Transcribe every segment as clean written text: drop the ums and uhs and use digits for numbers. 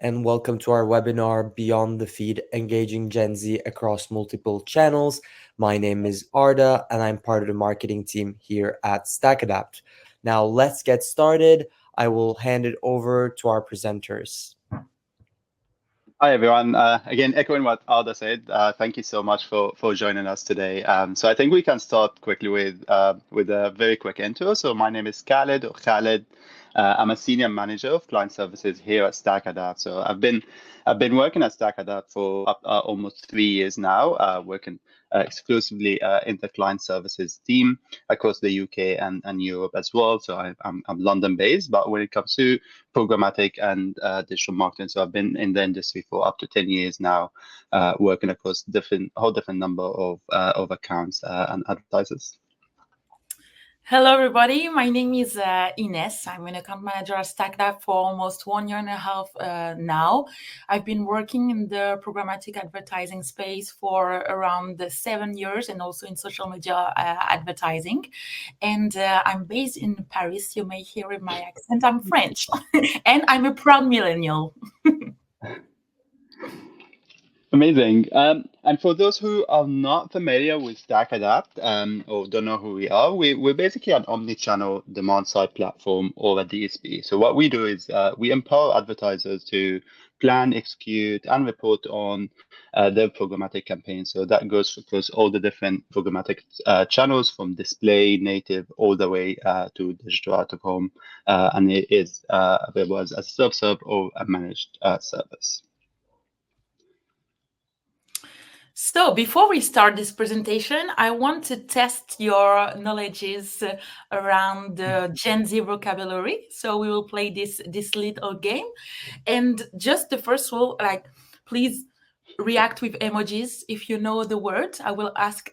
and welcome to our webinar, Beyond the Feed, Engaging Gen Z Across Multiple Channels. My name is Arda, and I'm part of the marketing team here at StackAdapt. Now, let's get started. I will hand it over to our presenters. Hi, everyone. Again, echoing what Arda said, thank you so much for joining us today. So I think we can start quickly with a very quick intro. So my name is Khaled, or Khaled. I'm a senior manager of client services here at StackAdapt. So I've been working at StackAdapt for almost 3 years now, working exclusively in the client services team across the UK and Europe as well. So I'm London based, but when it comes to programmatic and digital marketing, so I've been in the industry for up to 10 years now, working across whole different number of accounts and advertisers. Hello, everybody. My name is Ines. I'm an account manager at StackAdapt for almost 1.5 years now. I've been working in the programmatic advertising space for around 7 years and also in social media advertising. And I'm based in Paris. You may hear in my accent, I'm French. And I'm a proud millennial. Amazing. And for those who are not familiar with StackAdapt or don't know who we are, we're basically an omni-channel demand-side platform or a DSP. So what we do is we empower advertisers to plan, execute, and report on their programmatic campaigns. So that goes across all the different programmatic channels, from display, native, all the way to digital out of home. And it is available as a self-serve or a managed service. So before we start this presentation, I want to test your knowledges around the Gen Z vocabulary. So we will play this little game. And just the first rule, please react with emojis if you know the word. I will ask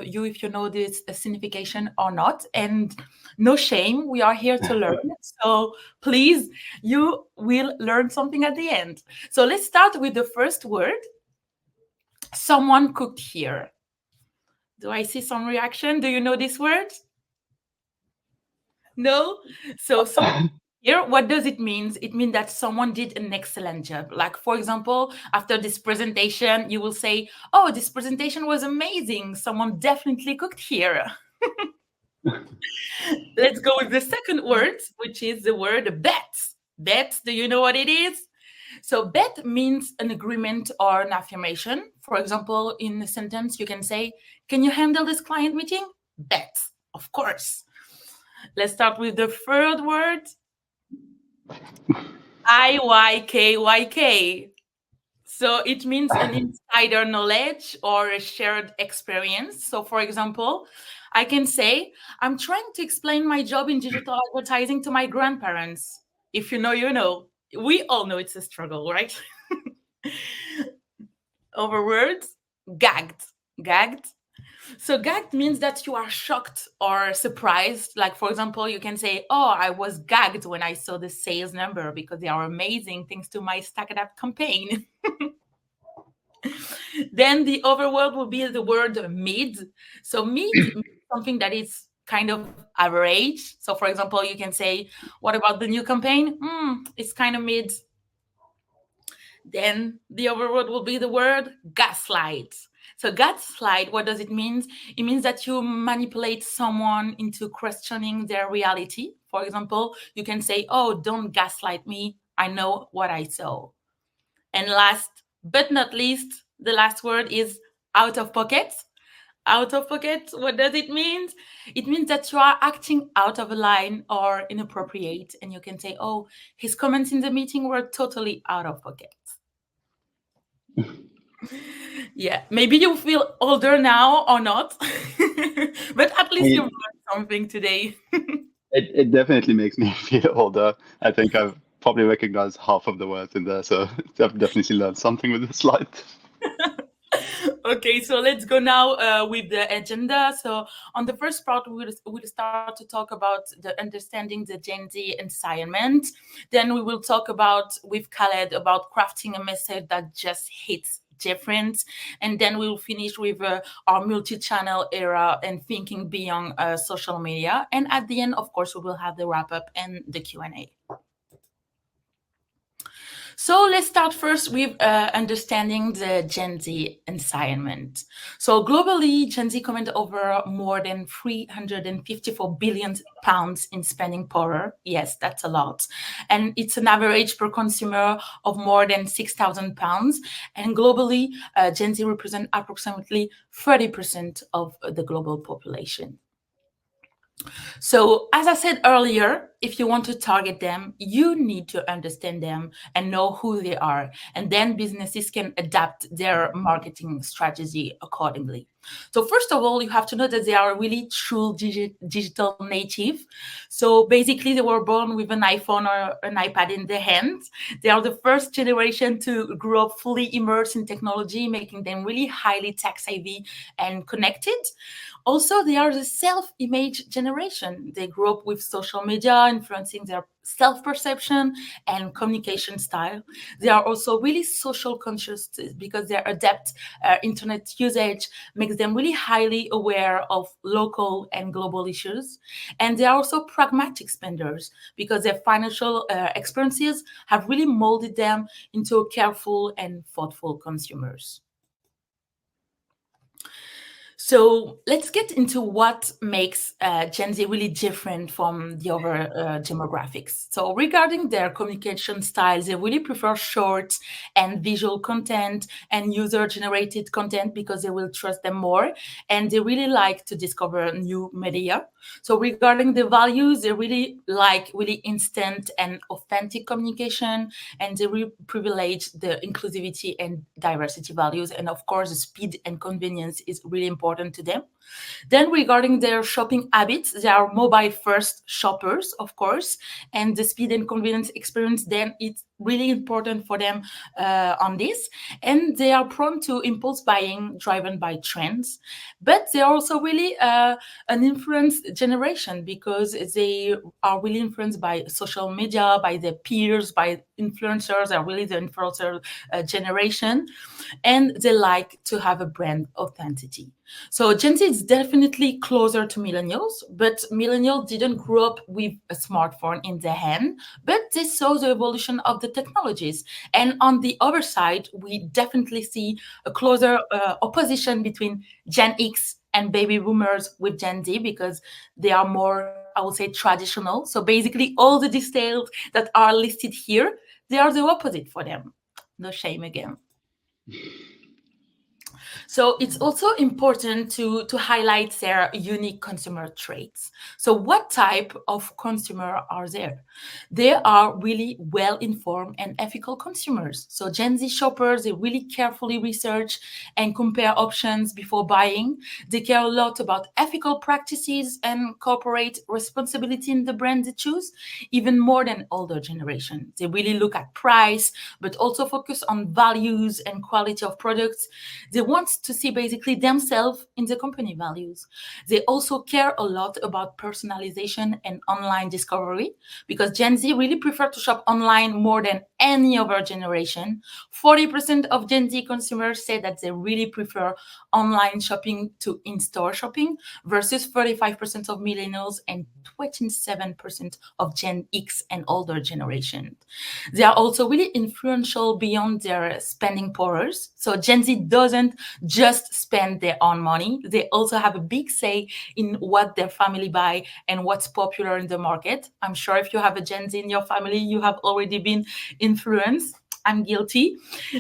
you if you know this signification or not. And no shame, we are here to learn. So please, you will learn something at the end. So let's start with the first word. Someone cooked here. Do I see some reaction? Do you know this word? No? So here, what does it mean? It means that someone did an excellent job. Like, for example, after this presentation, you will say, oh, this presentation was amazing. Someone definitely cooked here. Let's go with the second word, which is the word bet. Bet, do you know what it is? So bet means an agreement or an affirmation. For example, in a sentence, you can say, can you handle this client meeting? Bet, of course. Let's start with the third word. IYKYK. So it means an insider knowledge or a shared experience. So for example, I can say, I'm trying to explain my job in digital advertising to my grandparents. If you know, you know. We all know it's a struggle, right? Over words, gagged. Gagged. So gagged means that you are shocked or surprised. Like, for example, you can say, oh, I was gagged when I saw the sales number because they are amazing thanks to my StackAdapt campaign. Then the other word will be the word mid. So mid means something that is kind of average. So for example, you can say, what about the new campaign? It's kind of mid. Then the other word will be the word gaslight. So gaslight, what does it mean? It means that you manipulate someone into questioning their reality. For example, you can say, oh, don't gaslight me. I know what I saw. And last but not least, the last word is out of pocket. Out of pocket, what does it mean? It means that you are acting out of a line or inappropriate. And you can say, oh, his comments in the meeting were totally out of pocket. Yeah, maybe you feel older now or not, but at least you've learned something today. It definitely makes me feel older. I think I've probably recognized half of the words in there, so I've definitely learned something with this slide. Okay, so let's go now with the agenda. So on the first part, we'll start to talk about the understanding the Gen Z environment. Then we will talk about with Khaled about crafting a message that just hits different. And then we'll finish with our multi-channel era and thinking beyond social media. And at the end, of course, we will have the wrap-up and the Q&A. So let's start first with understanding the Gen Z environment. So globally, Gen Z command over more than 354 billion pounds in spending power. Yes, that's a lot. And it's an average per consumer of more than 6,000 pounds. And globally, Gen Z represent approximately 30% of the global population. So, as I said earlier, if you want to target them, you need to understand them and know who they are. And then businesses can adapt their marketing strategy accordingly. So, first of all, you have to know that they are really true digital native. So, basically, they were born with an iPhone or an iPad in their hands. They are the first generation to grow up fully immersed in technology, making them really highly tech savvy and connected. Also, they are the self-image generation. They grew up with social media influencing their self-perception and communication style. They are also really social conscious because their adept internet usage makes them really highly aware of local and global issues. And they are also pragmatic spenders because their financial experiences have really molded them into careful and thoughtful consumers. So let's get into what makes Gen Z really different from the other demographics. So regarding their communication styles, they really prefer short and visual content and user-generated content because they will trust them more, and they really like to discover new media. So regarding the values, they really like really instant and authentic communication, and they really privilege the inclusivity and diversity values. And of course, the speed and convenience is really important to them. Then regarding their shopping habits, they are mobile first shoppers, of course, and the speed and convenience experience, then it's really important for them on this. And they are prone to impulse buying driven by trends, but they're also really an influence generation because they are really influenced by social media, by their peers, by influencers, are really the influencer generation, and they like to have a brand authenticity. So Gen Z is definitely closer to millennials, but millennials didn't grow up with a smartphone in their hand, but they saw the evolution of the technologies. And on the other side, we definitely see a closer opposition between Gen X and baby boomers with Gen Z because they are more, I would say, traditional. So basically, all the details that are listed here, they are the opposite for them. No shame again. So it's also important to highlight their unique consumer traits. So what type of consumer are there? They are really well-informed and ethical consumers. So Gen Z shoppers, they really carefully research and compare options before buying. They care a lot about ethical practices and corporate responsibility in the brand they choose, even more than older generation. They really look at price, but also focus on values and quality of products. They want to see basically themselves in the company values. They also care a lot about personalization and online discovery because Gen Z really prefer to shop online more than any other generation. 40% of Gen Z consumers say that they really prefer online shopping to in-store shopping versus 35% of millennials and 27% of Gen X and older generation. They are also really influential beyond their spending powers. So Gen Z doesn't just spend their own money. They also have a big say in what their family buy and what's popular in the market. I'm sure if you have a Gen Z in your family, you have already been influenced. I'm guilty.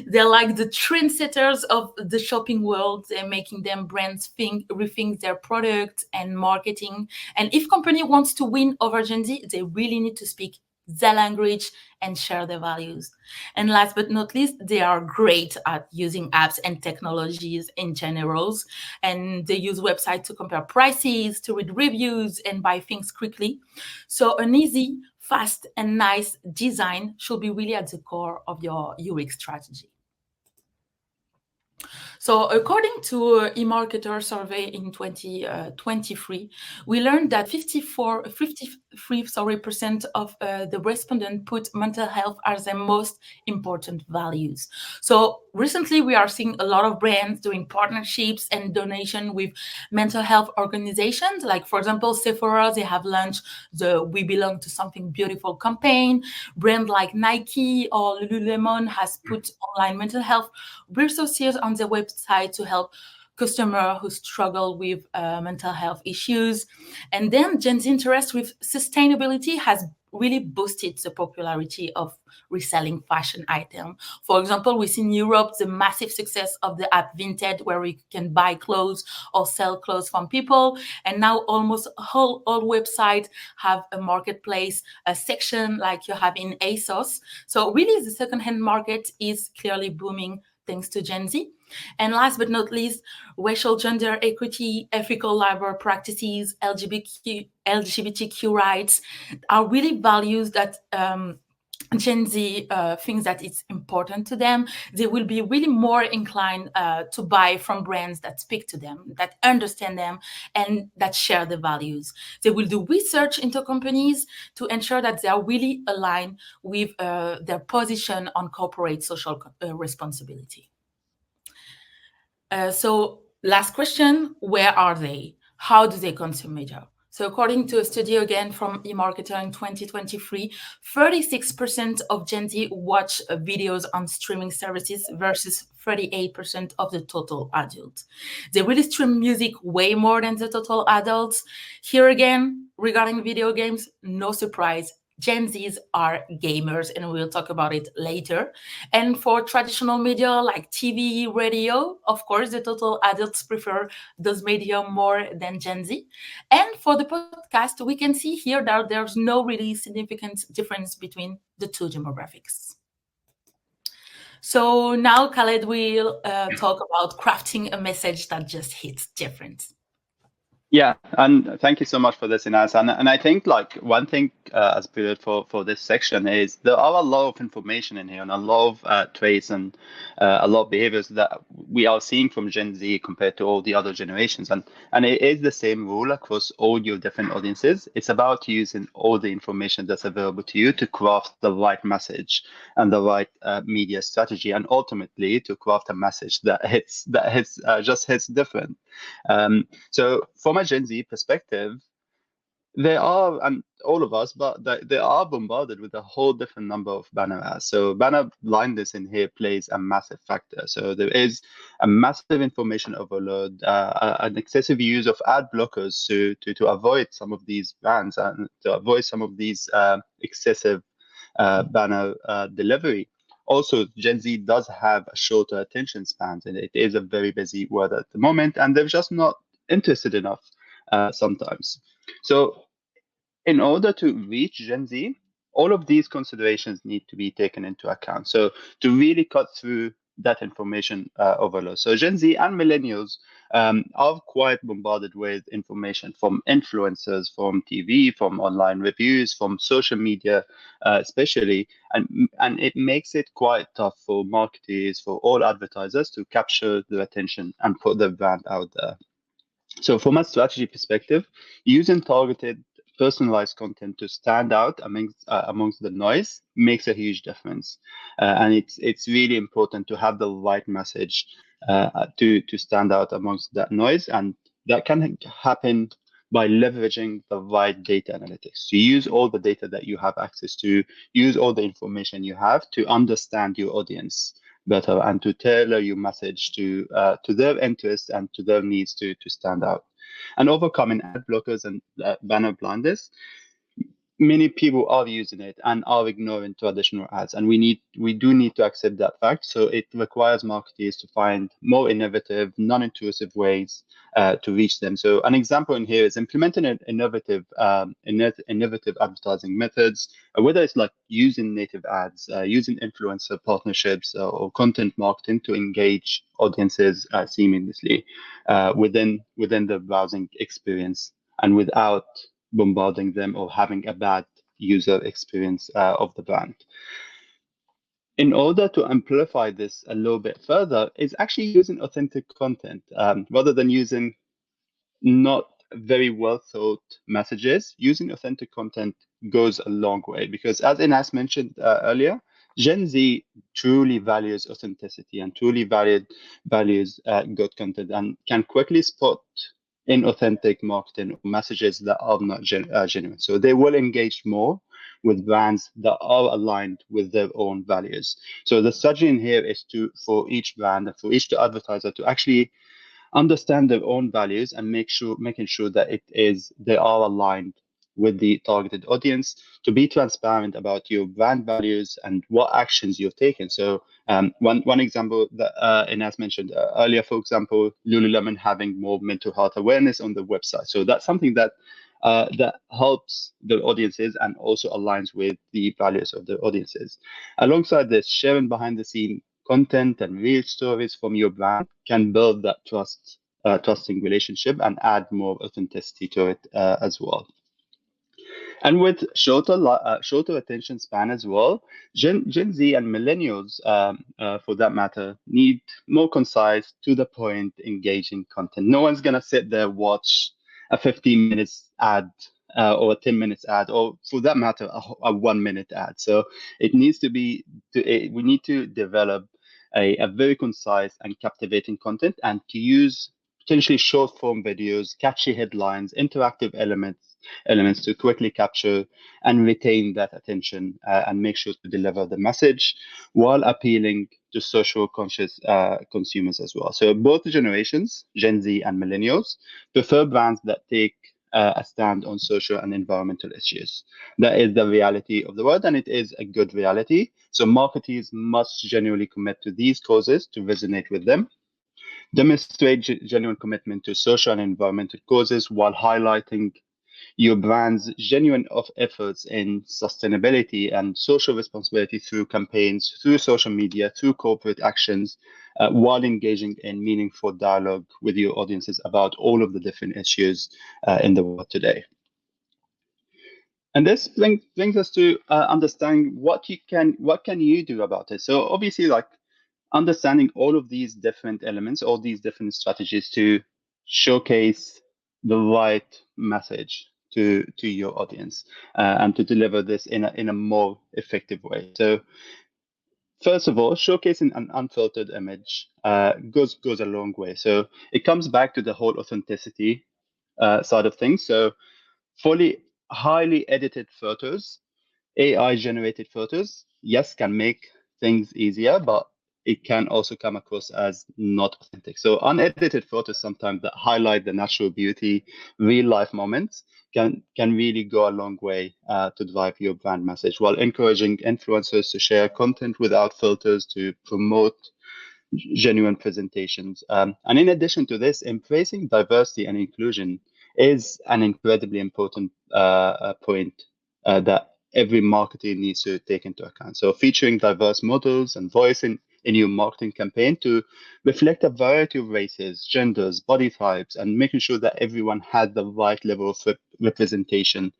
They're like the trendsetters of the shopping world. They're making them brands rethink their product and marketing. And if company wants to win over Gen Z, they really need to speak their language and share their values. And last but not least, they are great at using apps and technologies in general. And they use websites to compare prices, to read reviews, and buy things quickly. So an easy, fast, and nice design should be really at the core of your UX strategy. So according to an eMarketer survey in 2023, we learned that 53% of the respondents put mental health as their most important values. So recently we are seeing a lot of brands doing partnerships and donation with mental health organizations. Like, for example, Sephora, they have launched the We Belong to Something Beautiful campaign. Brand like Nike or Lululemon has put online mental health resources on their website to help customers who struggle with mental health issues. And then Gen Z interest with sustainability has really boosted the popularity of reselling fashion items. For example, we see in Europe the massive success of the app Vinted, where we can buy clothes or sell clothes from people. And now almost all websites have a marketplace, a section like you have in ASOS. So really the secondhand market is clearly booming thanks to Gen Z. And last but not least, racial gender equity, ethical labor practices, LGBTQ rights are really values that Gen Z thinks that it's important to them. They will be really more inclined to buy from brands that speak to them, that understand them, and that share the values. They will do research into companies to ensure that they are really aligned with their position on corporate social responsibility. So last question, where are they? How do they consume media? So according to a study again from eMarketer in 2023, 36% of Gen Z watch videos on streaming services versus 38% of the total adults. They really stream music way more than the total adults. Here again, regarding video games, no surprise, Gen Zs are gamers, and we'll talk about it later. And for traditional media like TV, radio, of course, the total adults prefer those media more than Gen Z. And for the podcast, we can see here that there's no really significant difference between the two demographics. So now Khaled will talk about crafting a message that just hits different. Yeah, and thank you so much for this, Ines. And I think like one thing as period for this section is there are a lot of information in here and a lot of traits and a lot of behaviors that we are seeing from Gen Z compared to all the other generations. And it is the same rule across all your different audiences. It's about using all the information that's available to you to craft the right message and the right media strategy, and ultimately to craft a message that just hits different. So from a Gen Z perspective, they are, and all of us, but they are bombarded with a whole different number of banner ads. So banner blindness in here plays a massive factor. So there is a massive information overload, an excessive use of ad blockers to avoid some of these bans and to avoid some of these excessive banner delivery. Also, Gen Z does have a shorter attention spans, and it is a very busy world at the moment, and they're just not interested enough sometimes. So in order to reach Gen Z, all of these considerations need to be taken into account. So to really cut through that information overload. So Gen Z and millennials are quite bombarded with information from influencers, from TV, from online reviews, from social media, especially, and it makes it quite tough for marketers, for all advertisers to capture their attention and put their brand out there. So from a strategy perspective, using targeted personalized content to stand out amongst the noise makes a huge difference. And it's really important to have the right message to stand out amongst that noise. And that can happen by leveraging the right data analytics. To use all the data that you have access to, use all the information you have to understand your audience better and to tailor your message to their interests and to their needs to stand out. And overcoming ad blockers and banner blindness, many people are using it and are ignoring traditional ads, and we do need to accept that fact. So it requires marketers to find more innovative, non-intrusive ways to reach them. So an example in here is implementing an innovative advertising methods, whether it's like using native ads, using influencer partnerships, or content marketing to engage audiences seamlessly within the browsing experience and without bombarding them or having a bad user experience of the brand. In order to amplify this a little bit further, is actually using authentic content rather than using not very well thought messages. Using authentic content goes a long way because, as Ines mentioned earlier, Gen Z truly values authenticity and truly values good content and can quickly spot inauthentic marketing or messages that are not genuine. So they will engage more with brands that are aligned with their own values. So the strategy in here is for each brand and for each advertiser to actually understand their own values and making sure that they are aligned with the targeted audience, to be transparent about your brand values and what actions you've taken. So one example that Inez mentioned earlier, for example, Lululemon having more mental health awareness on the website. So that's something that helps the audiences and also aligns with the values of the audiences. Alongside this, sharing behind the scene content and real stories from your brand can build that trusting relationship and add more authenticity to it as well. And with shorter attention span as well, Gen Z and millennials, for that matter, need more concise, to the point, engaging content. No one's gonna sit there watch a 15 minutes ad or a 10 minutes ad, or for that matter, a 1 minute ad. So it needs to be. We need to develop a very concise and captivating content, and to use potentially short form videos, catchy headlines, interactive elements to quickly capture and retain that attention and make sure to deliver the message while appealing to social conscious consumers as well. So both generations, Gen Z and millennials, prefer brands that take a stand on social and environmental issues. That is the reality of the world, and it is a good reality. So marketers must genuinely commit to these causes to resonate with them, demonstrate genuine commitment to social and environmental causes while highlighting your brand's genuine of efforts in sustainability and social responsibility through campaigns, through social media, through corporate actions, while engaging in meaningful dialogue with your audiences about all of the different issues in the world today. And this brings us to understanding what can you do about it. So obviously, like, understanding all of these different elements, all these different strategies to showcase the right message to your audience and to deliver this in a more effective way. So first of all, showcasing an unfiltered image goes a long way. So it comes back to the whole authenticity side of things. So fully highly edited photos, AI generated photos, yes, can make things easier, but it can also come across as not authentic. So unedited photos sometimes that highlight the natural beauty, real life moments can really go a long way to drive your brand message, while encouraging influencers to share content without filters to promote genuine presentations. And in addition to this, embracing diversity and inclusion is an incredibly important point that every marketer needs to take into account. So featuring diverse models and voice in your marketing campaign to reflect a variety of races, genders, body types, and making sure that everyone has the right level of representation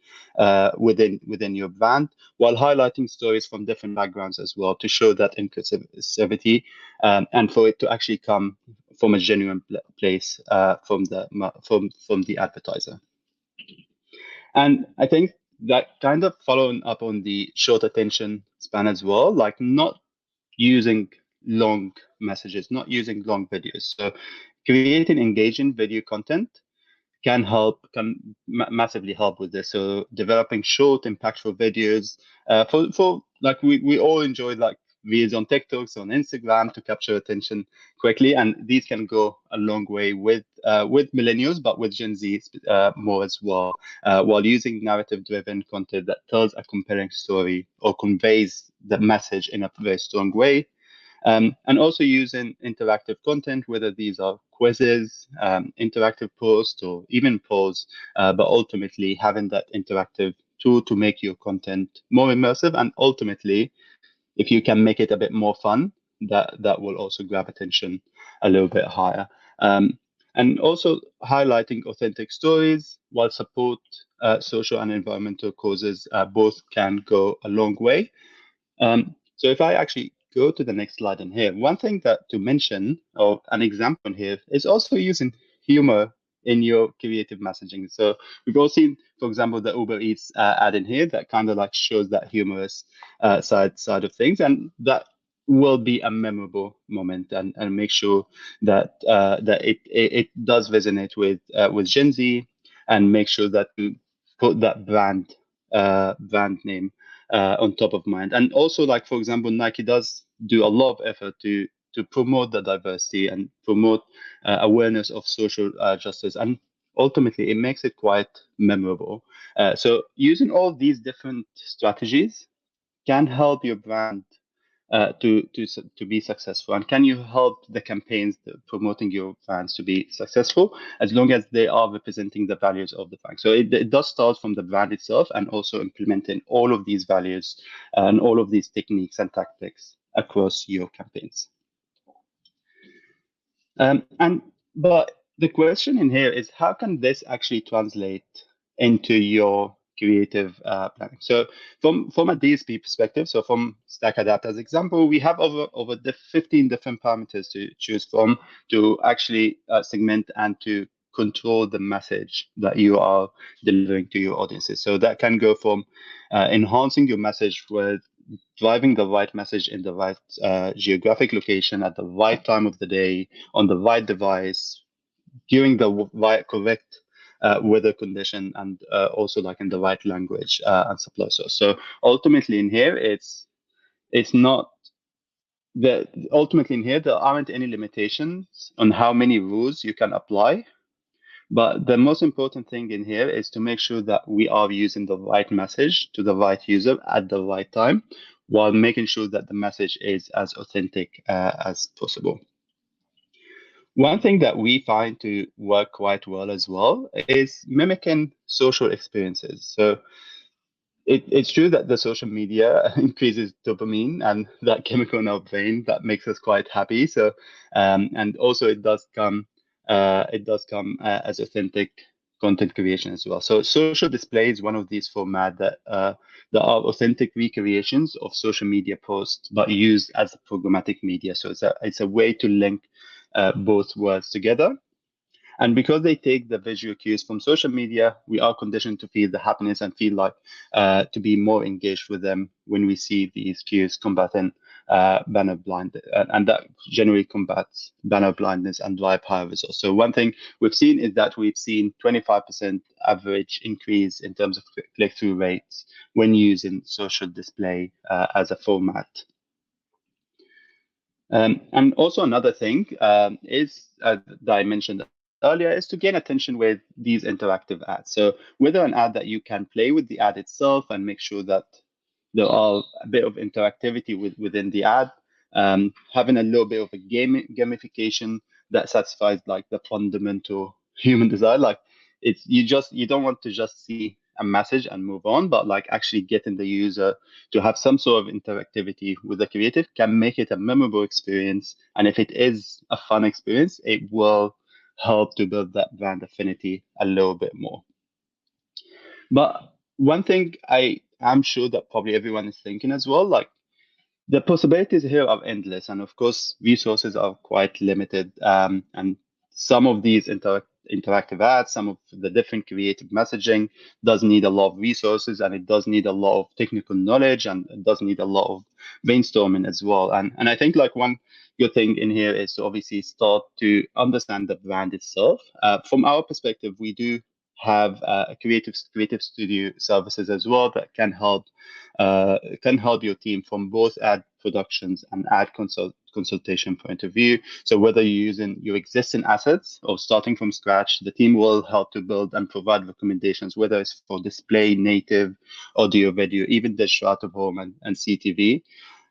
within your brand, while highlighting stories from different backgrounds as well to show that inclusivity and for it to actually come from a genuine place from the advertiser. And I think that kind of following up on the short attention span as well, like not using long messages, not using long videos. So creating engaging video content can massively help with this. So developing short, impactful videos for like we all enjoy like reels on TikToks, on Instagram to capture attention quickly, and these can go a long way with millennials, but with Gen Z more as well. While using narrative-driven content that tells a compelling story or conveys the message in a very strong way. And also using interactive content, whether these are quizzes, interactive posts, or even polls, but ultimately having that interactive tool to make your content more immersive. And ultimately, if you can make it a bit more fun, that will also grab attention a little bit higher. And also highlighting authentic stories while support social and environmental causes both can go a long way. So if I actually go to the next slide in here, one thing that to mention, or an example here, is also using humor in your creative messaging. So we've all seen, for example, the Uber Eats ad in here that kind of like shows that humorous side of things, and that will be a memorable moment, and make sure that that it does resonate with Gen Z, and make sure that you put that brand name on top of mind. And also, like for example, Nike does do a lot of effort to promote the diversity and promote awareness of social justice, and ultimately it makes it quite memorable. So using all these different strategies can help your brand to be successful, and can you help the campaigns promoting your brands to be successful, as long as they are representing the values of the brand. So it does start from the brand itself, and also implementing all of these values and all of these techniques and tactics across your campaigns. But the question in here is, how can this actually translate into your creative planning? So from a DSP perspective, so from StackAdapt as example, we have over the 15 different parameters to choose from to actually segment and to control the message that you are delivering to your audiences. So that can go from enhancing your message with driving the right message in the right geographic location at the right time of the day, on the right device, during the right correct weather condition, and also like in the right language and supply source. So ultimately in here, it's not the ultimately in here there aren't any limitations on how many rules you can apply. But the most important thing in here is to make sure that we are using the right message to the right user at the right time, while making sure that the message is as authentic as possible. One thing that we find to work quite well as well is mimicking social experiences. So it's true that the social media increases dopamine and that chemical in our brain that makes us quite happy. So and also it does come as authentic content creation as well. So social display is one of these formats that are authentic recreations of social media posts, but used as a programmatic media. So it's a way to link both worlds together. And because they take the visual cues from social media, we are conditioned to feel the happiness and feel like to be more engaged with them when we see these cues combating banner blind, and that generally combats banner blindness and drive higher results. So one thing we've seen is that we've seen 25% average increase in terms of click-through rates when using social display as a format. And also another thing is that I mentioned earlier is to gain attention with these interactive ads. So whether an ad that you can play with the ad itself and make sure that there are a bit of interactivity within the ad, having a little bit of a gamification that satisfies like the fundamental human desire. Like you don't want to just see a message and move on, but like actually getting the user to have some sort of interactivity with the creative can make it a memorable experience. And if it is a fun experience, it will help to build that brand affinity a little bit more. But one thing I am sure that probably everyone is thinking as well, like the possibilities here are endless, and of course, resources are quite limited. And some of these interactive ads, some of the different creative messaging does need a lot of resources, and it does need a lot of technical knowledge, and it does need a lot of brainstorming as well. And I think like one good thing in here is to obviously start to understand the brand itself. From our perspective, we do have creative studio services as well that can help your team from both ad productions and ad consultation point of view. So whether you're using your existing assets or starting from scratch, the team will help to build and provide recommendations, whether it's for display, native, audio, video, even digital out of home and CTV,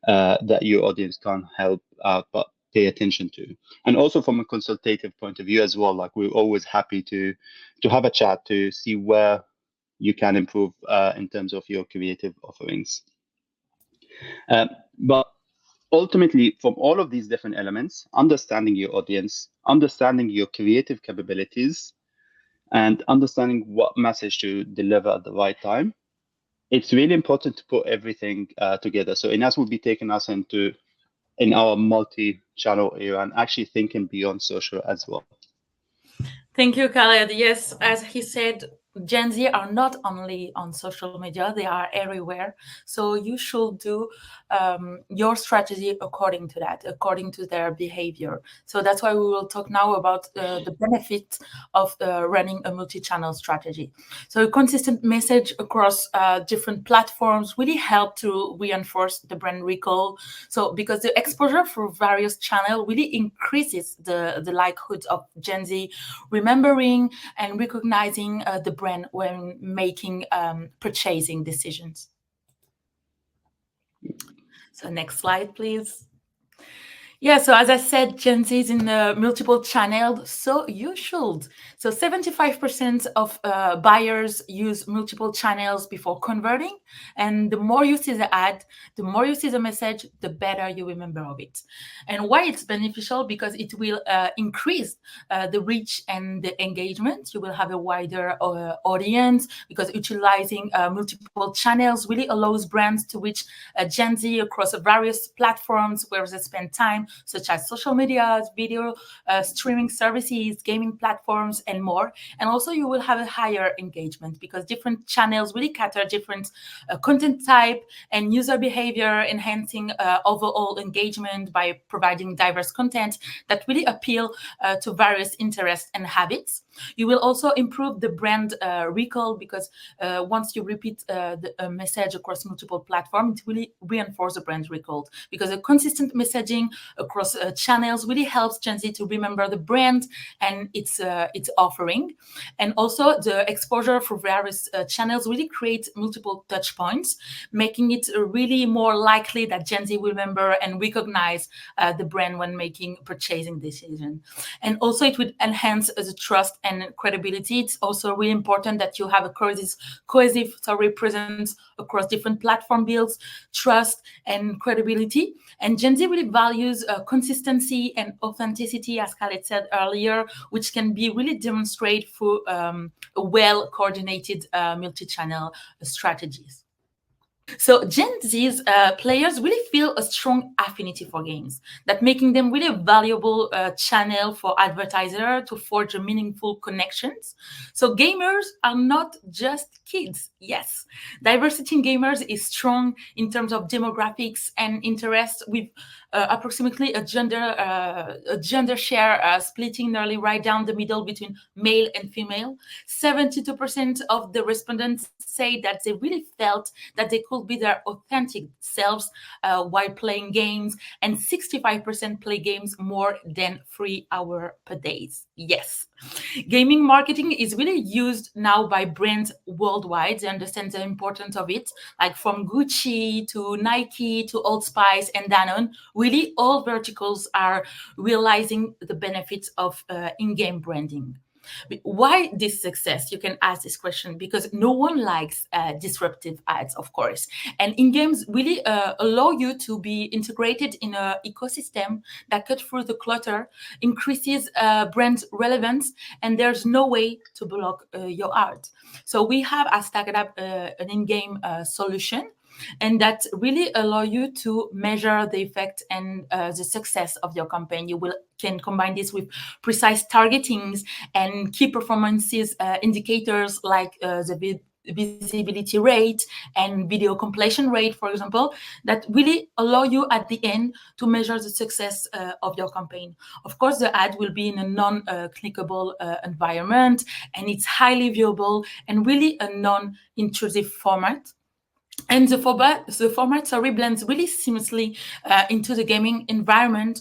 that your audience can help out but pay attention to. And also from a consultative point of view as well, like we're always happy to have a chat to see where you can improve in terms of your creative offerings. But ultimately, from all of these different elements, understanding your audience, understanding your creative capabilities, and understanding what message to deliver at the right time, it's really important to put everything together. So Inas will be taking us in our multi-channel era and actually thinking beyond social as well. Thank you, Khaled. Yes, as he said, Gen Z are not only on social media, they are everywhere. So you should do your strategy according to that, according to their behavior. So that's why we will talk now about the benefit of running a multi-channel strategy. So a consistent message across different platforms really help to reinforce the brand recall. So because the exposure for various channels really increases the likelihood of Gen Z remembering and recognizing the brand when making purchasing decisions. So next slide, please. Yeah, so as I said, Gen Z is in multiple channels, so you should. So 75% of buyers use multiple channels before converting. And the more you see the ad, the more you see the message, the better you remember of it. And why it's beneficial? Because it will increase the reach and the engagement. You will have a wider audience, because utilizing multiple channels really allows brands to reach Gen Z across various platforms where they spend time, such as social media, video streaming services, gaming platforms, and more. And also you will have a higher engagement, because different channels really cater different content type and user behavior, enhancing overall engagement by providing diverse content that really appeal to various interests and habits. You will also improve the brand recall, because once you repeat the message across multiple platforms, it really reinforces the brand recall, because a consistent messaging across channels really helps Gen Z to remember the brand and its offering. And also the exposure for various channels really creates multiple touch points, making it really more likely that Gen Z will remember and recognize the brand when making purchasing decision. And also it would enhance the trust and credibility. It's also really important that you have a cohesive presence across different platform builds trust and credibility. And Gen Z really values consistency and authenticity, as Khaled said earlier, which can be really demonstrated through a well-coordinated multi-channel strategies. So Gen Z's players really feel a strong affinity for games, that making them really a valuable channel for advertiser to forge meaningful connections. So gamers are not just kids. Yes, diversity in gamers is strong in terms of demographics and interests, with approximately a gender share splitting nearly right down the middle between male and female. 72% of the respondents say that they really felt that they could be their authentic selves while playing games, and 65% play games more than 3 hours per day. Yes. Gaming marketing is really used now by brands worldwide. They understand the importance of it, like from Gucci to Nike to Old Spice and Danone. Really, all verticals are realizing the benefits of in-game branding. Why this success? You can ask this question, because no one likes disruptive ads, of course. And in-games really allow you to be integrated in an ecosystem that cuts through the clutter, increases brand relevance, and there's no way to block your art. So we have at StackAdapt an in-game solution, and that really allow you to measure the effect and the success of your campaign. You can combine this with precise targetings and key performances indicators, like the visibility rate and video completion rate, for example, that really allow you at the end to measure the success of your campaign. Of course, the ad will be in a non-clickable environment, and it's highly viewable and really a non-intrusive format. And the format blends really seamlessly into the gaming environment,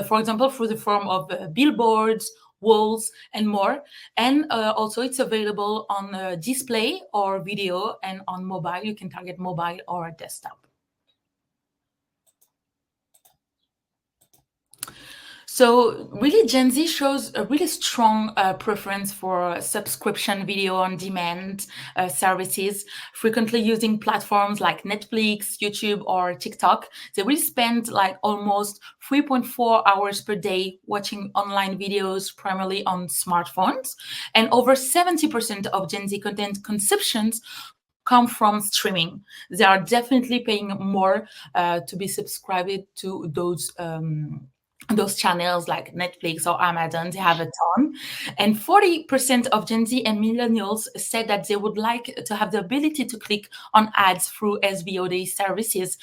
for example, through the form of billboards, walls, and more. And also it's available on display or video, and on mobile. You can target mobile or desktop. So really, Gen Z shows a really strong preference for subscription video on demand services, frequently using platforms like Netflix, YouTube, or TikTok. They really spend like almost 3.4 hours per day watching online videos, primarily on smartphones. And over 70% of Gen Z content consumptions come from streaming. They are definitely paying more to be subscribed to those those channels like Netflix or Amazon, they have a ton. And 40% of Gen Z and millennials said that they would like to have the ability to click on ads through SVOD services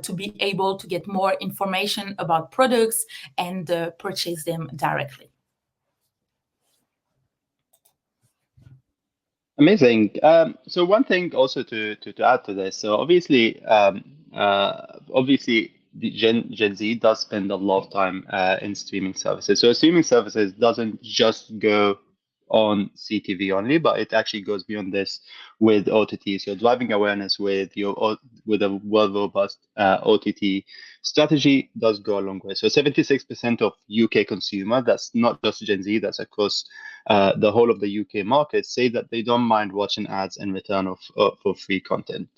to be able to get more information about products and purchase them directly. Amazing. So one thing also to add to this. So obviously the Gen Z does spend a lot of time in streaming services. So streaming services doesn't just go on CTV only, but it actually goes beyond this with OTT. So driving awareness with with a well robust OTT strategy does go a long way. So 76% of UK consumer, that's not just Gen Z, that's across the whole of the UK market, say that they don't mind watching ads in return for free content.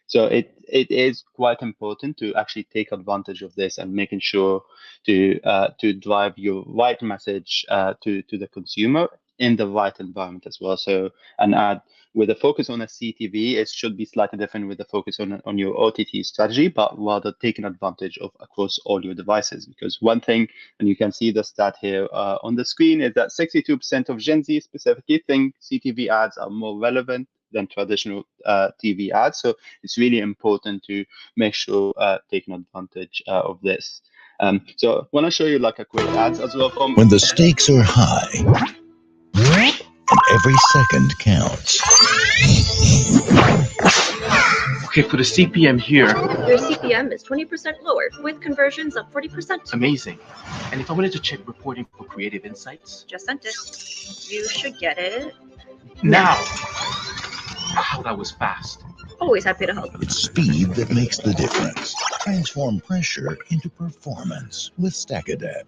So it is quite important to actually take advantage of this and making sure to drive your right message to the consumer in the right environment as well. So an ad with a focus on a CTV, it should be slightly different with the focus on your OTT strategy, but rather taking advantage of across all your devices. Because one thing, and you can see the stat here on the screen, is that 62% of Gen Z specifically think CTV ads are more relevant than traditional TV ads. So it's really important to make sure taking advantage of this. So I want to show you like a quick ads as well from when the stakes are high and every second counts. Okay, for the CPM here. Your CPM is 20% lower with conversions up 40%. Amazing. And if I wanted to check reporting for creative insights? Just sent it. You should get it now. Wow, that was fast. Always happy to help. It's speed that makes the difference. Transform pressure into performance with StackAdapt.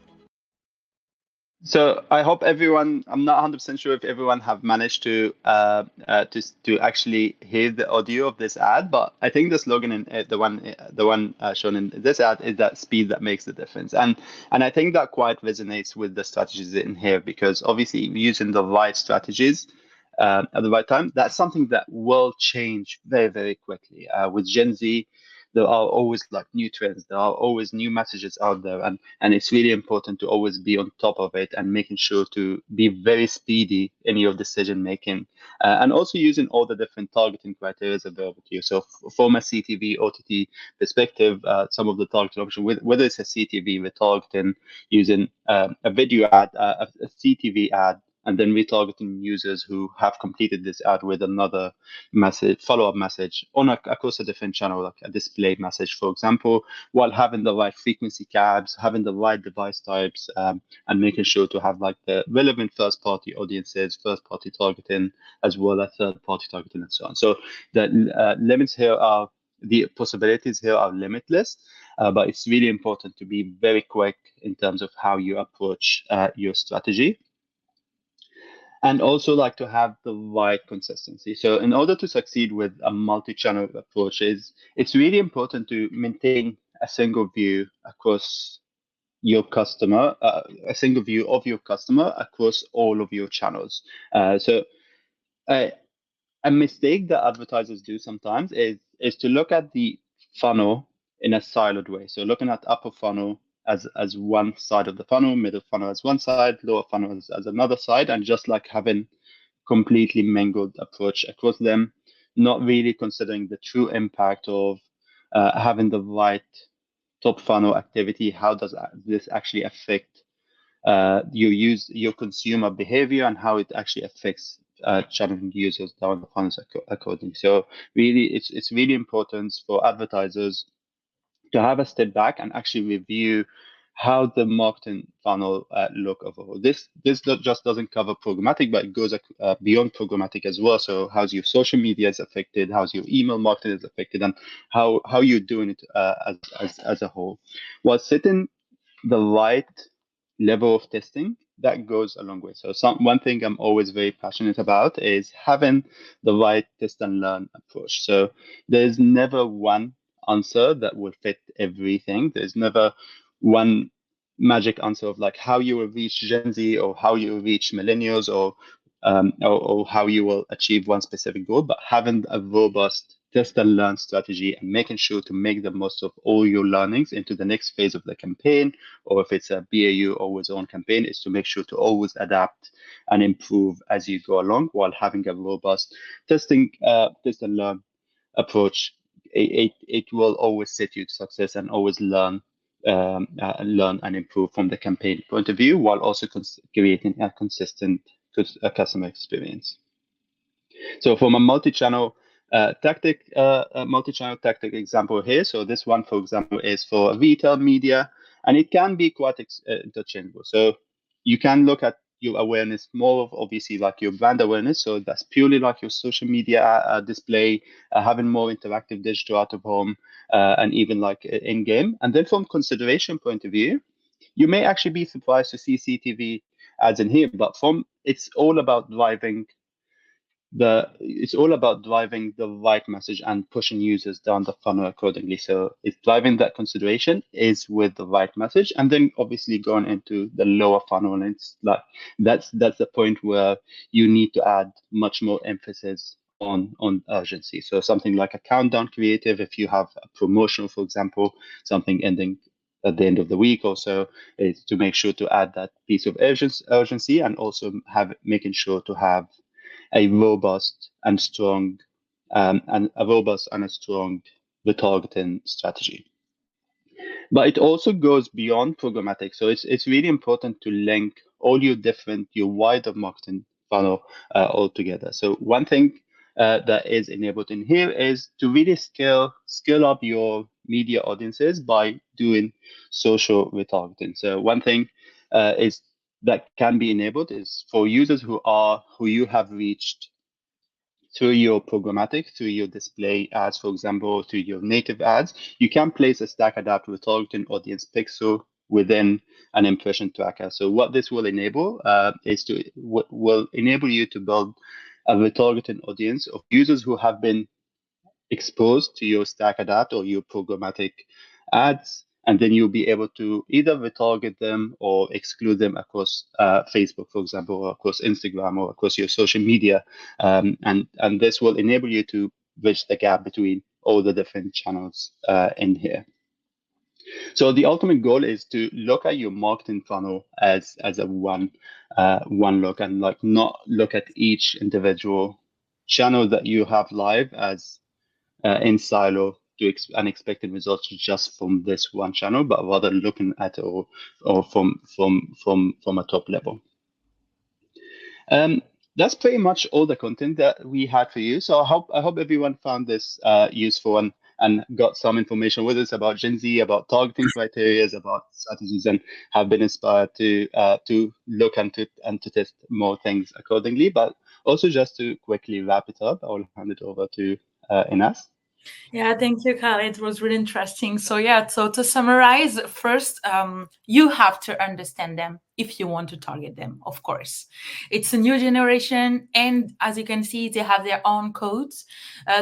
So I hope everyone, I'm not 100% sure if everyone have managed to actually hear the audio of this ad, but I think the slogan in the one shown in this ad is that speed that makes the difference. And I think that quite resonates with the strategies in here, because obviously using the right strategies at the right time, that's something that will change very, very quickly. With Gen Z, there are always like new trends, there are always new messages out there, and it's really important to always be on top of it and making sure to be very speedy in your decision making, and also using all the different targeting criteria available to you. So from a CTV OTT perspective, some of the targeting options, whether it's a CTV retargeting using a video ad, a CTV ad, and then retargeting users who have completed this ad with another message, follow-up message across a different channel, like a display message, for example, while having the right frequency caps, having the right device types, and making sure to have like the relevant first-party audiences, first-party targeting, as well as third-party targeting, and so on. So the limits here are, the possibilities here are limitless, but it's really important to be very quick in terms of how you approach your strategy. And also like to have the right consistency. So in order to succeed with a multi-channel approach, it's really important to maintain a single view across your customer, a single view of your customer across all of your channels. So a mistake that advertisers do sometimes is to look at the funnel in a siloed way. So looking at upper funnel as one side of the funnel, middle funnel as one side, lower funnel as another side, and just like having completely mangled approach across them, not really considering the true impact of having the right top funnel activity. How does this actually affect your consumer behavior, and how it actually affects channeling users down the funnels accordingly. So really, it's really important for advertisers to have a step back and actually review how the marketing funnel look overall. This just doesn't cover programmatic, but it goes beyond programmatic as well. So how's your social media is affected, how's your email marketing is affected, and how you're doing it as a whole. While setting the right level of testing, that goes a long way. So one thing I'm always very passionate about is having the right test and learn approach. So there's never one answer that will fit everything. There's never one magic answer of like how you will reach Gen Z or how you will reach millennials or how you will achieve one specific goal, but having a robust test and learn strategy and making sure to make the most of all your learnings into the next phase of the campaign, or if it's a BAU always on campaign, is to make sure to always adapt and improve as you go along while having a robust test and learn approach. It will always set you to success and always learn and improve from the campaign point of view, while also creating a consistent customer experience. So from a multi-channel tactic example here. So this one, for example, is for retail media, and it can be quite interchangeable. So you can look at your awareness more of obviously like your brand awareness. So that's purely like your social media display, having more interactive digital out of home, and even like in game. And then from consideration point of view, you may actually be surprised to see CTV ads in here, but it's all about driving the right message and pushing users down the funnel accordingly. So it's driving that consideration is with the right message, and then obviously going into the lower funnel. And it's like that's the point where you need to add much more emphasis on urgency. So something like a countdown creative, if you have a promotional, for example, something ending at the end of the week or so, is to make sure to add that piece of urgency, and also making sure to have a robust and strong retargeting strategy. But it also goes beyond programmatic. So it's really important to link all your wider marketing funnel all together. So one thing that is enabled in here is to really scale up your media audiences by doing social retargeting. So one thing is that can be enabled is for users who you have reached through your programmatic, through your display ads, for example, through your native ads, you can place a StackAdapt retargeting audience pixel within an impression tracker. So what this will enable will enable you to build a retargeting audience of users who have been exposed to your StackAdapt or your programmatic ads, and then you'll be able to either retarget them or exclude them across Facebook, for example, or across Instagram or across your social media. And this will enable you to bridge the gap between all the different channels in here. So the ultimate goal is to look at your marketing funnel as a one look, and like not look at each individual channel that you have live as in silo to unexpected results just from this one channel, but rather looking at it or from a top level. That's pretty much all the content that we had for you. So I hope everyone found this useful and got some information, whether it's about Gen Z, about targeting criteria, about strategies, and have been inspired to look and to test more things accordingly. But also just to quickly wrap it up, I will hand it over to Ines. Yeah, thank you, Khaled. It was really interesting. So to summarize, first, you have to understand them if you want to target them, of course. It's a new generation, and as you can see, they have their own codes.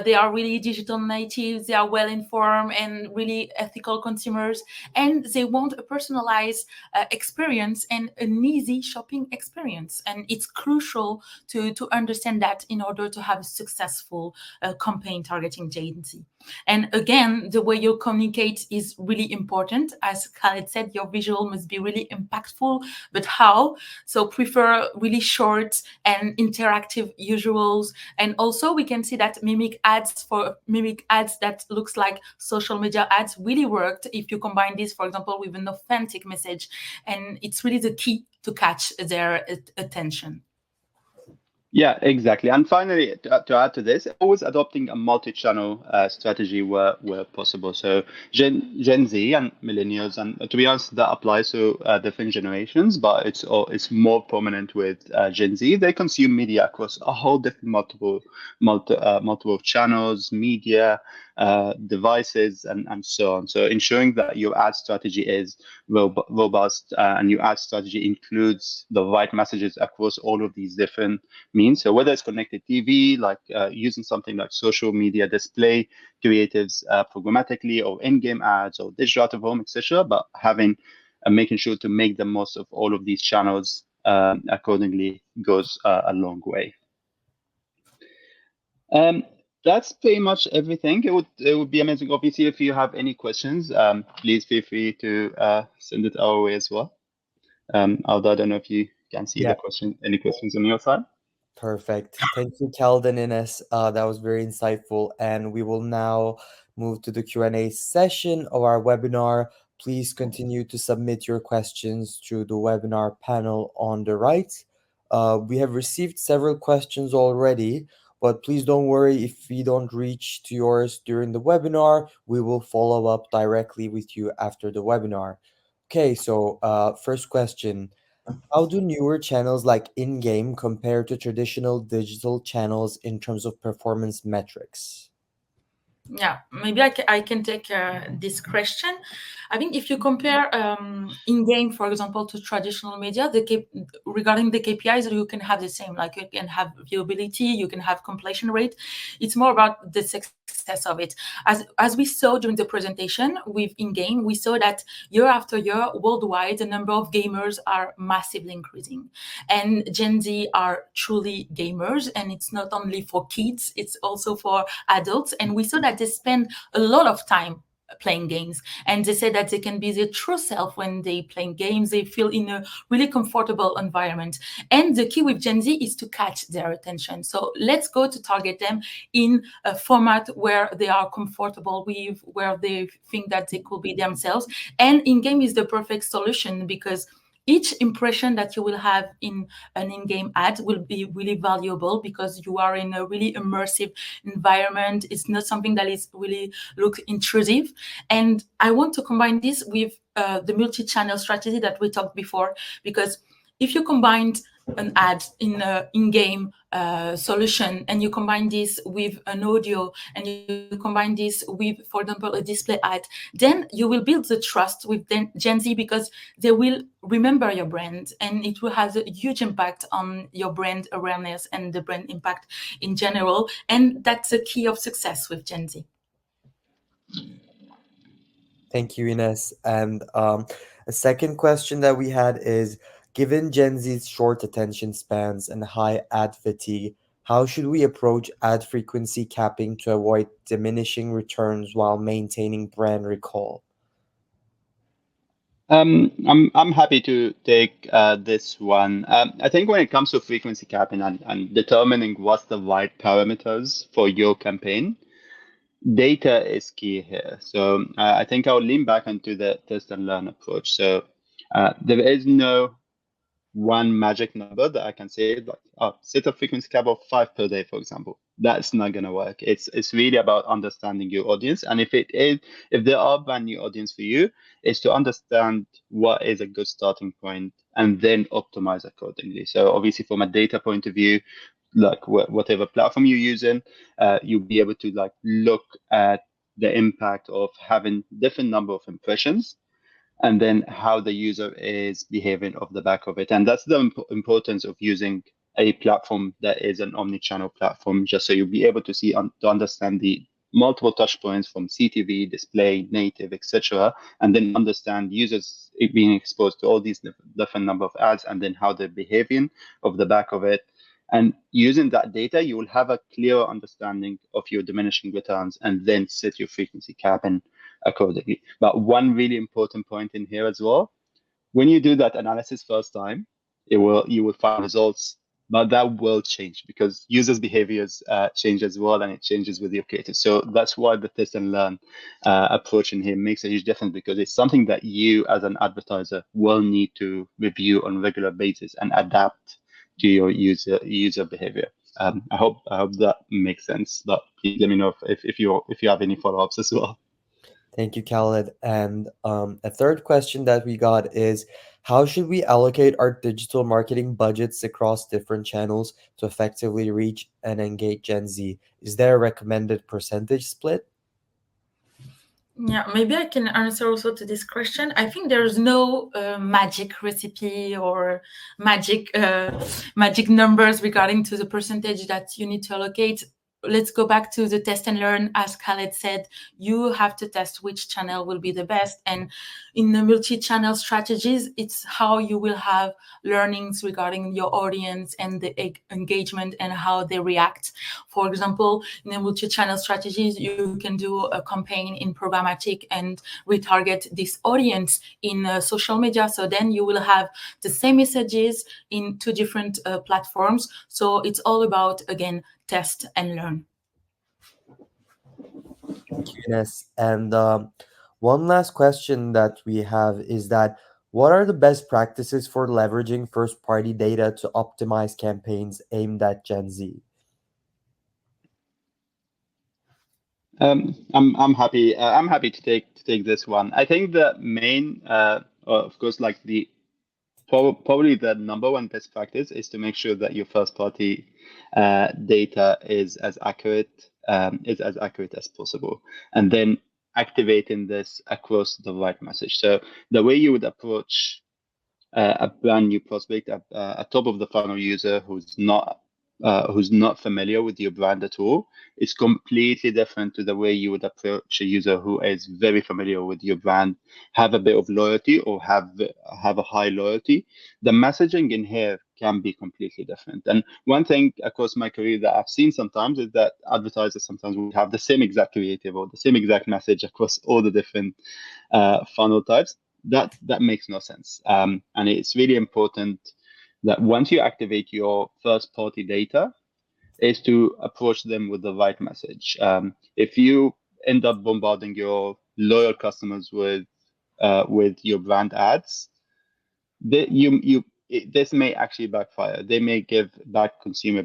They are really digital natives. They are well-informed and really ethical consumers, and they want a personalized experience and an easy shopping experience. And it's crucial to understand that in order to have a successful campaign targeting agency. And again, the way you communicate is really important. As Khaled said, your visual must be really impactful, but how? So prefer really short and interactive visuals. And also we can see that mimic ads that looks like social media ads really worked if you combine this, for example, with an authentic message. And it's really the key to catch their attention. Yeah, exactly. And finally, to add to this, always adopting a multi-channel strategy where possible. So Gen Z and millennials, and to be honest, that applies to different generations, but it's more prominent with Gen Z. They consume media across a whole different multiple channels, media, devices, and so on. So ensuring that your ad strategy is robust and your ad strategy includes the right messages across all of these different means. So whether it's connected TV, like using something like social media display creatives programmatically, or in-game ads, or digital out of home, etc., but having making sure to make the most of all of these channels accordingly goes a long way. That's pretty much everything. It would be amazing. Obviously, if you have any questions, please feel free to send it our way as well. Although I don't know if you can see Yeah. the question. Any questions on your side? Perfect. Thank you, Calden and Ines. That was very insightful. And we will now move to the Q&A session of our webinar. Please continue to submit your questions through the webinar panel on the right. We have received several questions already, but please don't worry if we don't reach to yours during the webinar. We will follow up directly with you after the webinar. Okay, so first question. How do newer channels like in-game compare to traditional digital channels in terms of performance metrics? Yeah, maybe I can take this question. I think if you compare in-game, for example, to traditional media, regarding the KPIs, you can have the same. Like you can have viewability, you can have completion rate. It's more about the success of it. As we saw during the presentation with in-game, we saw that year after year, worldwide, the number of gamers are massively increasing. And Gen Z are truly gamers, and it's not only for kids, it's also for adults. And we saw that they spend a lot of time playing games, and they say that they can be their true self when they play games. They feel in a really comfortable environment, and the key with Gen Z is to catch their attention. So let's go to target them in a format where they are comfortable with, where they think that they could be themselves. And in-game is the perfect solution, because each impression that you will have in an in-game ad will be really valuable, because you are in a really immersive environment. It's not something that is really look intrusive. And I want to combine this with the multi-channel strategy that we talked before, because if you combined an ad in an in-game solution, and you combine this with an audio, and you combine this with, for example, a display ad, then you will build the trust with Gen Z, because they will remember your brand, and it will have a huge impact on your brand awareness and the brand impact in general. And that's the key of success with Gen Z. Thank you, Ines. And a second question that we had is, given Gen Z's short attention spans and high ad fatigue, how should we approach ad frequency capping to avoid diminishing returns while maintaining brand recall? I'm happy to take this one. I think when it comes to frequency capping and determining what's the right parameters for your campaign, data is key here. So I think I'll lean back into the test and learn approach. So there is no one magic number that I can say, like, oh, set a frequency cap of 5 per day, for example. That's not gonna work. It's really about understanding your audience, and if there are brand new audience for you, is to understand what is a good starting point and then optimize accordingly. So obviously, from a data point of view, like whatever platform you're using, you'll be able to like look at the impact of having different number of impressions, and then how the user is behaving off the back of it. And that's the importance of using a platform that is an omni-channel platform, just so you'll be able to see to understand the multiple touch points from CTV, display, native, etc., and then understand users being exposed to all these different number of ads, and then how they're behaving off the back of it. And using that data, you will have a clearer understanding of your diminishing returns, and then set your frequency cap and accordingly. But one really important point in here as well, when you do that analysis first time, you will find results, but that will change because users' behaviors change as well, and it changes with your creative. So that's why the test and learn approach in here makes a huge difference, because it's something that you as an advertiser will need to review on a regular basis and adapt to your user behavior. I hope that makes sense. But please let me know if you have any follow-ups as well. Thank you, Khaled. And a third question that we got is, how should we allocate our digital marketing budgets across different channels to effectively reach and engage Gen Z? Is there a recommended percentage split? Yeah, maybe I can answer also to this question. I think there's no magic recipe or magic numbers regarding to the percentage that you need to allocate. let's go back to the test and learn. As Khaled said, you have to test which channel will be the best. And in the multi-channel strategies, it's how you will have learnings regarding your audience and the engagement and how they react. For example, in the multi-channel strategies, you can do a campaign in programmatic and retarget this audience in social media. So then you will have the same messages in two different platforms. So it's all about, again, test and learn. Thank you, Ines. And one last question that we have is that what are the best practices for leveraging first-party data to optimize campaigns aimed at Gen Z? I'm happy. I'm happy to take this one. I think the main, of course, like probably the number one best practice is to make sure that your first party data is as accurate as possible, and then activating this across the right message. So the way you would approach a brand new prospect, a top of the funnel user who's not familiar with your brand at all, is completely different to the way you would approach a user who is very familiar with your brand, have a bit of loyalty, or have a high loyalty. The messaging in here can be completely different. And one thing across my career that I've seen sometimes is that advertisers sometimes will have the same exact creative or the same exact message across all the different funnel types. That makes no sense. And it's really important that once you activate your first party data, is to approach them with the right message. If you end up bombarding your loyal customers with your brand ads, this may actually backfire. They may give bad consumer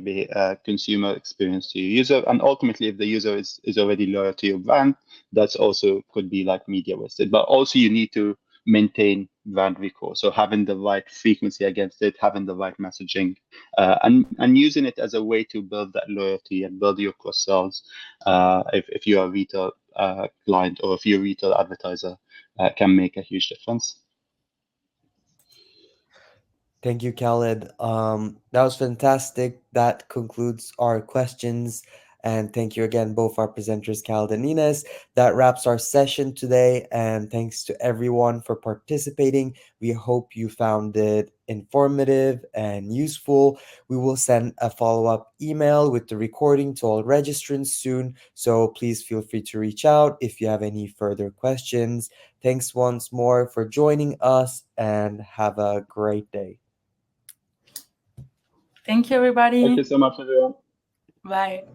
experience to your user, and ultimately, if the user is already loyal to your brand, that's also could be like media wasted. But also, you need to maintain brand recall. So having the right frequency against it, having the right messaging, and using it as a way to build that loyalty and build your cross sells. If you are a retail client or if you're a retail advertiser, can make a huge difference. Thank you, Khaled. That was fantastic. That concludes our questions. And thank you again, both our presenters, Khaled and Ines. That wraps our session today. And thanks to everyone for participating. We hope you found it informative and useful. We will send a follow-up email with the recording to all registrants soon. So please feel free to reach out if you have any further questions. Thanks once more for joining us and have a great day. Thank you, everybody. Thank you so much, everyone. Bye.